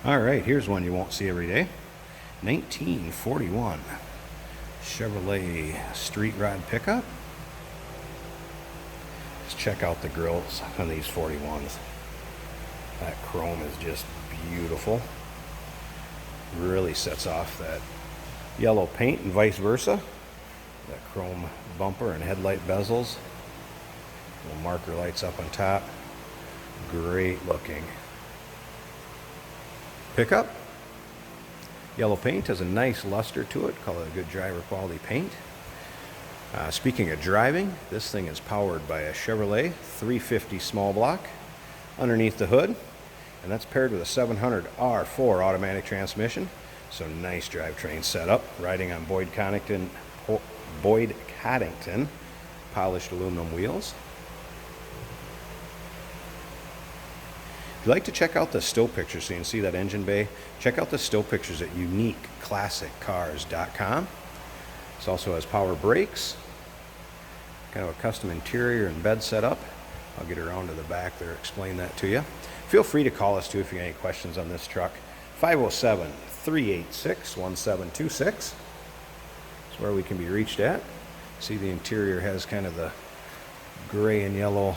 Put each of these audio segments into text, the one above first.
All right, here's one you won't see every day. 1941 Chevrolet street rod pickup. Let's check out the grills on these 41s. That chrome is just beautiful. Really sets off that yellow paint and vice versa. That chrome bumper and headlight bezels. Little marker lights up on top. Great looking pickup. Yellow paint has a nice luster to it. Call it a good driver quality paint. Speaking of driving, this thing is powered by a Chevrolet 350 small block underneath the hood, and that's paired with a 700 R4 automatic transmission. So nice drivetrain setup, riding on Boyd Coddington polished aluminum wheels. If you'd like to check out the still pictures so you can see that engine bay, check out the still pictures at uniqueclassiccars.com. This also has power brakes, kind of a custom interior and bed setup. I'll get around to the back there, explain that to you. Feel free to call us too if you have any questions on this truck. 507-386-1726 is where we can be reached at. See, the interior has kind of the gray and yellow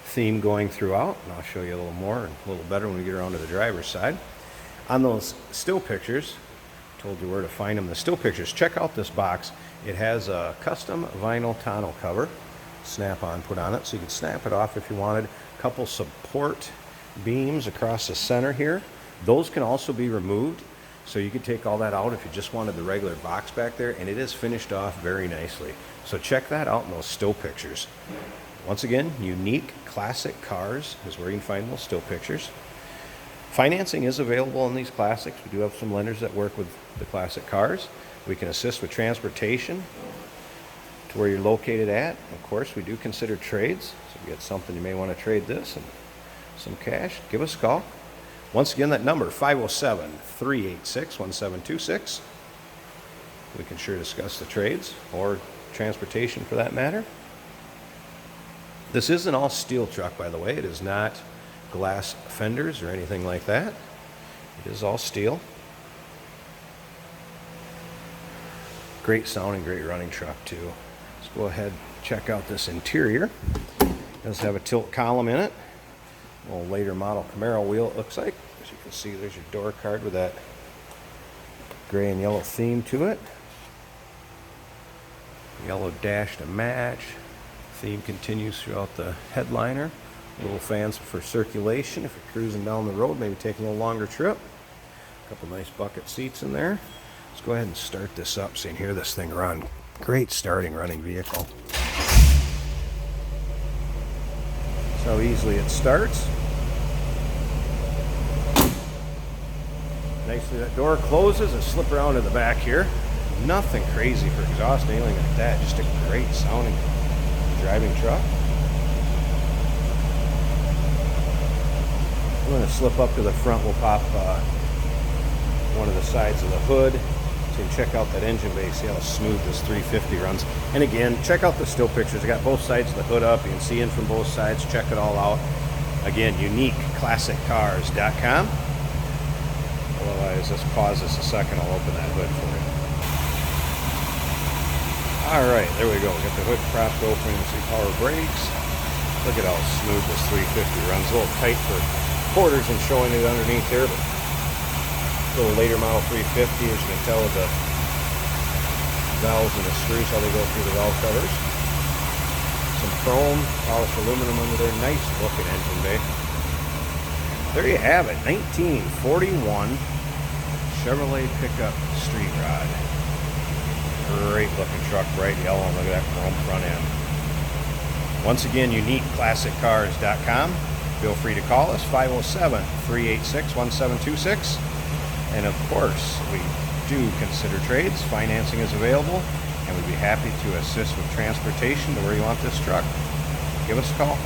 theme going throughout, and I'll show you a little more and a little better when we get around to the driver's side. On those still pictures, told you where to find them. The still pictures, check out this box. It has a custom vinyl tonneau cover, snap-on put on it, so you can snap it off if you wanted. A couple support beams across the center here. Those can also be removed, so you could take all that out if you just wanted the regular box back there, and it is finished off very nicely. So check that out in those still pictures. Once again, Unique Classic Cars is where you can find those still pictures. Financing is available on these classics. We do have some lenders that work with the classic cars. We can assist with transportation to where you're located at. Of course, we do consider trades. So if you get something you may want to trade this and some cash, give us a call. Once again, that number, 507-386-1726. We can sure discuss the trades or transportation for that matter. This is an all steel truck, by the way. It is not glass fenders or anything like that. It is all steel. Great sounding, great running truck too. Let's go ahead and check out this interior. It does have a tilt column in it. A little later model Camaro wheel it looks like. As you can see, there's your door card with that gray and yellow theme to it. Yellow dash to match. Theme continues throughout the headliner. Little fans for circulation if you're cruising down the road, maybe taking a little longer trip. A couple nice bucket seats in there. Let's go ahead and start this up so you can hear this thing run. Great starting running vehicle. That's how easily it starts. Nicely that door closes and slip around to the back here. Nothing crazy for exhaust, anything like that. Just a great sounding driving truck. We're going to slip up to the front. We'll pop one of the sides of the hood so you can check out that engine bay, see how smooth this 350 runs. And again, check out the still pictures. I got both sides of the hood up. You can see in from both sides. Check it all out. Again, uniqueclassiccars.com. Otherwise, let's pause this a second. I'll open that hood for you. All right, there we go. Got the hood propped open. You see power brakes. Look at how smooth this 350 runs. A little tight for quarters and showing it underneath here, but a little later model 350, as you can tell with the valves and the screws, how they go through the valve covers. Some chrome, polished aluminum under there. Nice looking engine bay. There you have it, 1941 Chevrolet pickup street rod. Great looking truck, bright yellow, and look at that chrome front end. Once again, uniqueclassiccars.com. Feel free to call us, 507-386-1726. And of course, we do consider trades. Financing is available, and we'd be happy to assist with transportation to where you want this truck. Give us a call.